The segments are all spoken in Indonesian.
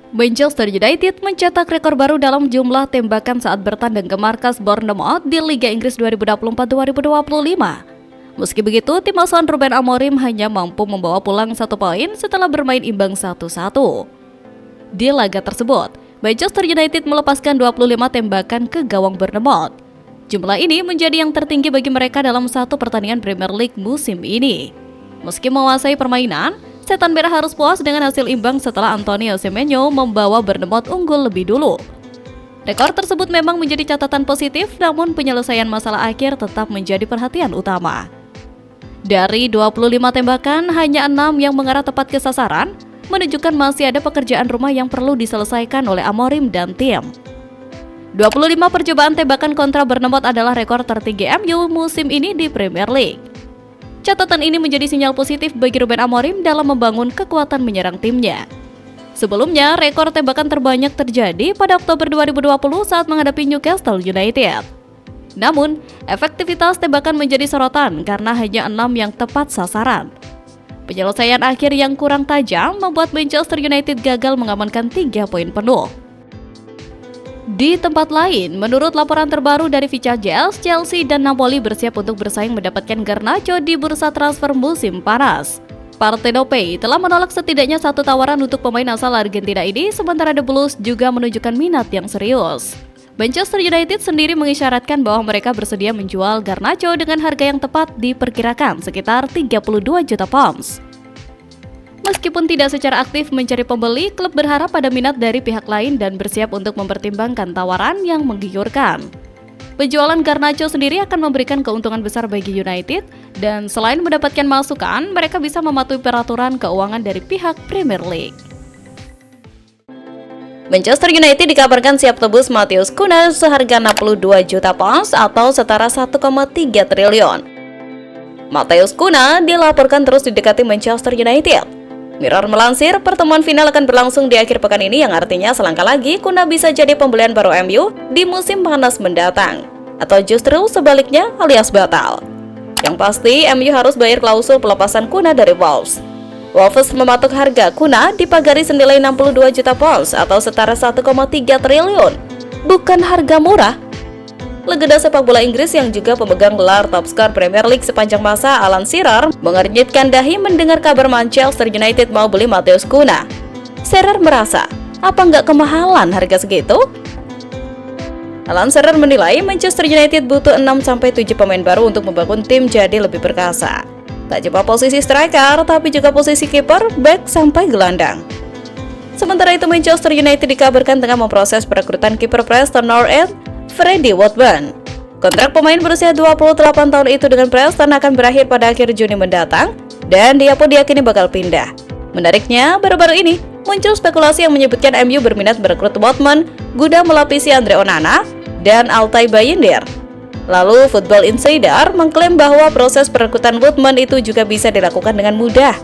Manchester United mencetak rekor baru dalam jumlah tembakan saat bertandang ke markas Bournemouth di Liga Inggris 2024-2025. Meski begitu, tim asuhan Ruben Amorim hanya mampu membawa pulang 1 poin setelah bermain imbang 1-1. Di laga tersebut, Manchester United melepaskan 25 tembakan ke gawang Bournemouth. Jumlah ini menjadi yang tertinggi bagi mereka dalam satu pertandingan Premier League musim ini. Meski menguasai permainan, Setan Merah harus puas dengan hasil imbang setelah Antonio Semenyo membawa Bournemouth unggul lebih dulu. Rekor tersebut memang menjadi catatan positif, namun penyelesaian masalah akhir tetap menjadi perhatian utama. Dari 25 tembakan, hanya 6 yang mengarah tepat ke sasaran, menunjukkan masih ada pekerjaan rumah yang perlu diselesaikan oleh Amorim dan tim. 25 percobaan tembakan kontra Bournemouth adalah rekor tertinggi MU musim ini di Premier League. Catatan ini menjadi sinyal positif bagi Ruben Amorim dalam membangun kekuatan menyerang timnya. Sebelumnya, rekor tembakan terbanyak terjadi pada Oktober 2020 saat menghadapi Newcastle United. Namun, efektivitas tembakan menjadi sorotan karena hanya 6 yang tepat sasaran. Penyelesaian akhir yang kurang tajam membuat Manchester United gagal mengamankan 3 poin penuh. Di tempat lain, menurut laporan terbaru dari Vica Jazz, Chelsea dan Napoli bersiap untuk bersaing mendapatkan Garnacho di bursa transfer musim panas. Partenopei telah menolak setidaknya 1 tawaran untuk pemain asal Argentina ini, sementara The Blues juga menunjukkan minat yang serius. Manchester United sendiri mengisyaratkan bahwa mereka bersedia menjual Garnacho dengan harga yang tepat diperkirakan sekitar 32 juta pounds. Meskipun tidak secara aktif mencari pembeli, klub berharap pada minat dari pihak lain dan bersiap untuk mempertimbangkan tawaran yang menggiurkan. Penjualan Garnacho sendiri akan memberikan keuntungan besar bagi United, dan selain mendapatkan masukan, mereka bisa mematuhi peraturan keuangan dari pihak Premier League. Manchester United dikabarkan siap tebus Matheus Cunha seharga 62 juta pounds atau setara 1,3 triliun. Matheus Cunha dilaporkan terus didekati Manchester United. Mirror melansir, pertemuan final akan berlangsung di akhir pekan ini yang artinya selangkah lagi Cunha bisa jadi pembelian baru MU di musim panas mendatang. Atau justru sebaliknya alias batal. Yang pasti, MU harus bayar klausul pelepasan Cunha dari Wolves. Wolves mematok harga Cunha dipagari senilai 62 juta pounds atau setara 1,3 triliun. Bukan harga murah. Legenda sepak bola Inggris yang juga pemegang gelar top skor Premier League sepanjang masa, Alan Shearer, mengernyitkan dahi mendengar kabar Manchester United mau beli Matheus Cunha. Shearer merasa, apa nggak kemahalan harga segitu? Alan Shearer menilai Manchester United butuh 6-7 pemain baru untuk membangun tim jadi lebih perkasa. Tak cuma posisi striker, tapi juga posisi kiper, back, sampai gelandang. Sementara itu, Manchester United dikabarkan tengah memproses perekrutan kiper Preston North End, Freddie Woodburn. Kontrak pemain berusia 28 tahun itu dengan Preston akan berakhir pada akhir Juni mendatang, dan dia pun diyakini bakal pindah. Menariknya, baru-baru ini muncul spekulasi yang menyebutkan MU berminat merekrut Woodman guna melapisi Andre Onana dan Altay Bayindir. Lalu, Football Insider mengklaim bahwa proses perekrutan Woodman itu juga bisa dilakukan dengan mudah.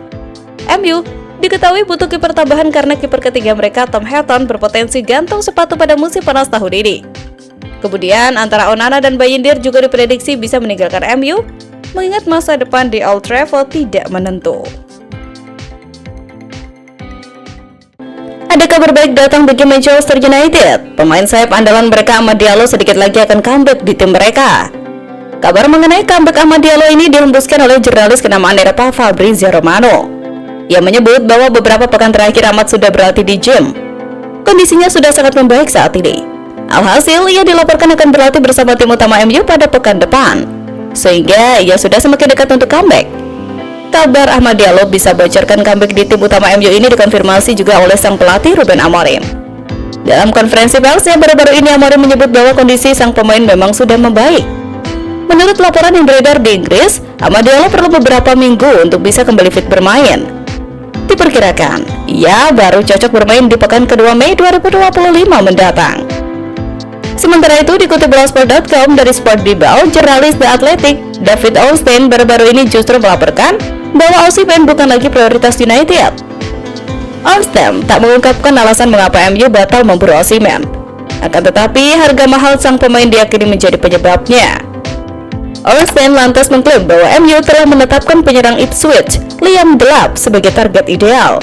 MU diketahui butuh kiper tambahan karena kiper ketiga mereka, Tom Heaton, berpotensi gantung sepatu pada musim panas tahun ini. Kemudian antara Onana dan Bayindir juga diprediksi bisa meninggalkan MU, mengingat masa depan di Old Trafford tidak menentu. Ada kabar baik datang bagi Manchester United. Pemain sayap andalan mereka Amad Diallo sedikit lagi akan comeback di tim mereka. Kabar mengenai comeback Amad Diallo ini dihembuskan oleh jurnalis kenamaan Eropa Fabrizio Romano. Ia menyebut bahwa beberapa pekan terakhir Amad sudah berlatih di gym. Kondisinya sudah sangat membaik saat ini. Alhasil, ia dilaporkan akan berlatih bersama tim utama MU pada pekan depan, sehingga ia sudah semakin dekat untuk comeback. Kabar Amad Diallo bisa bocorkan comeback di tim utama MU ini dikonfirmasi juga oleh sang pelatih Ruben Amorim. Dalam konferensi pers yang baru-baru ini, Amorim menyebut bahwa kondisi sang pemain memang sudah membaik. Menurut laporan yang beredar di Inggris, Amad Diallo perlu beberapa minggu untuk bisa kembali fit bermain. Diperkirakan, ia baru cocok bermain di pekan kedua Mei 2025 mendatang. Sementara itu, dikutip bola-sport.com dari Sport Bible, jurnalis The Athletic, David Ornstein baru-baru ini justru melaporkan bahwa Osimhen bukan lagi prioritas United. Ornstein tak mengungkapkan alasan mengapa MU batal memburu Osimhen. Akan tetapi, harga mahal sang pemain diyakini menjadi penyebabnya. Ornstein lantas mengklaim bahwa MU telah menetapkan penyerang Ipswich, Liam Delap, sebagai target ideal.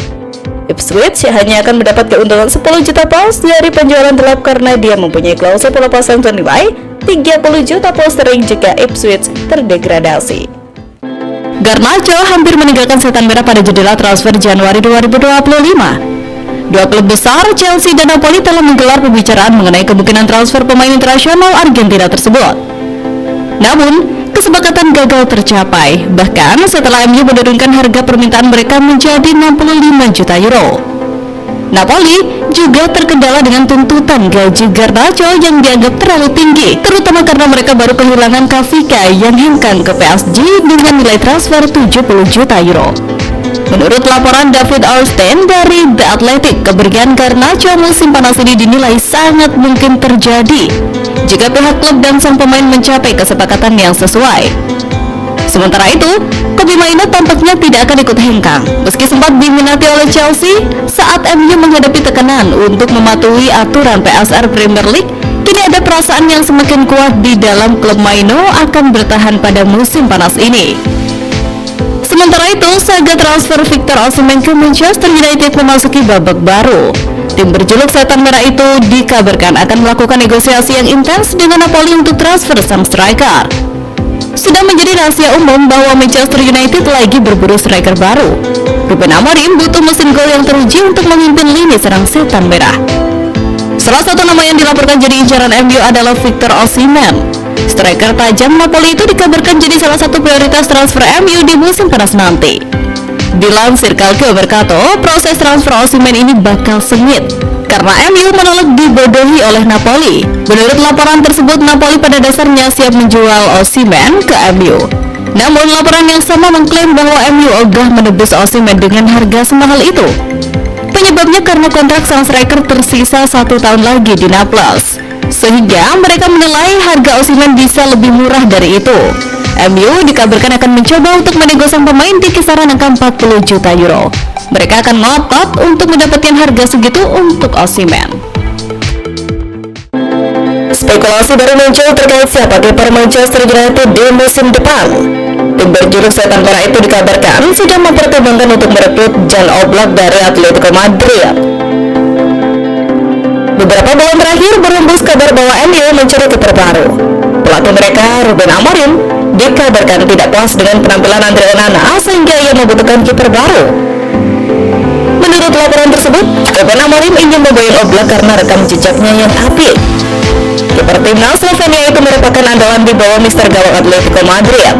Ipswich hanya akan mendapat keuntungan 10 juta pounds dari penjualan gelap karena dia mempunyai klausul pelepasan senilai 30 juta pound sterling jika Ipswich terdegradasi. Garnacho hampir meninggalkan setan merah pada jendela transfer Januari 2025. Dua klub besar, Chelsea dan Napoli, telah menggelar pembicaraan mengenai kemungkinan transfer pemain internasional Argentina tersebut. Namun, kesepakatan gagal tercapai, bahkan setelah MU menurunkan harga permintaan mereka menjadi 65 juta euro. Napoli juga terkendala dengan tuntutan gaji Garnacho yang dianggap terlalu tinggi, terutama karena mereka baru kehilangan Kavika yang hengkang ke PSG dengan nilai transfer 70 juta euro. Menurut laporan David Ornstein dari The Athletic, kepergian Garnacho musim panas ini dinilai sangat mungkin terjadi jika pihak klub dan sang pemain mencapai kesepakatan yang sesuai. Sementara itu, Kobbie Mainoo tampaknya tidak akan ikut hengkang. Meski sempat diminati oleh Chelsea saat MU menghadapi tekanan untuk mematuhi aturan PSR Premier League, kini ada perasaan yang semakin kuat di dalam klub Mainoo akan bertahan pada musim panas ini. Sementara itu, saga transfer Victor Osimhen ke Manchester United memasuki babak baru. Tim berjuluk Setan Merah itu dikabarkan akan melakukan negosiasi yang intens dengan Napoli untuk transfer sang striker. Sudah menjadi rahasia umum bahwa Manchester United lagi berburu striker baru. Ruben Amorim butuh mesin gol yang teruji untuk memimpin lini serang Setan Merah. Salah satu nama yang dilaporkan jadi incaran MU adalah Victor Osimhen. Striker tajam Napoli itu dikabarkan jadi salah satu prioritas transfer MU di musim panas nanti. Dilansir Calcio Mercato, proses transfer Osimhen ini bakal sengit karena MU menolak dibodohi oleh Napoli. Menurut laporan tersebut, Napoli pada dasarnya siap menjual Osimhen ke MU. Namun laporan yang sama mengklaim bahwa MU ogah menebus Osimhen dengan harga semahal itu. Penyebabnya karena kontrak sang striker tersisa 1 tahun lagi di Naples, sehingga mereka menilai harga Osimhen bisa lebih murah dari itu. MU dikabarkan akan mencoba untuk menego sang pemain di kisaran angka 40 juta euro. Mereka akan ngotot untuk mendapatkan harga segitu untuk Osimhen. Spekulasi baru muncul terkait siapa kiper Manchester United di musim depan. Tim berjuluk Setan Merah itu dikabarkan sudah mempertimbangkan untuk merekrut Jan Oblak dari Atletico Madrid. Beberapa bulan terakhir berhembus kabar bahwa MU mencari kiper baru. Pelatih mereka, Ruben Amorim, dikabarkan tidak puas dengan penampilan Andre Onana sehingga ia membutuhkan kiper baru. Menurut laporan tersebut, Ruben Amorim ingin memboyong Oblak karena rekam jejaknya yang apik. Kiper timnas Slovenia itu merupakan andalan di bawah Mister Gawang Atletico Madrid.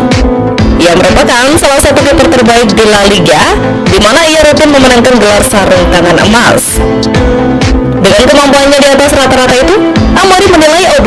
Ia merupakan salah satu kiper terbaik di La Liga, di mana ia rutin memenangkan gelar sarung tangan emas. Dengan kemampuannya di atas rata-rata itu,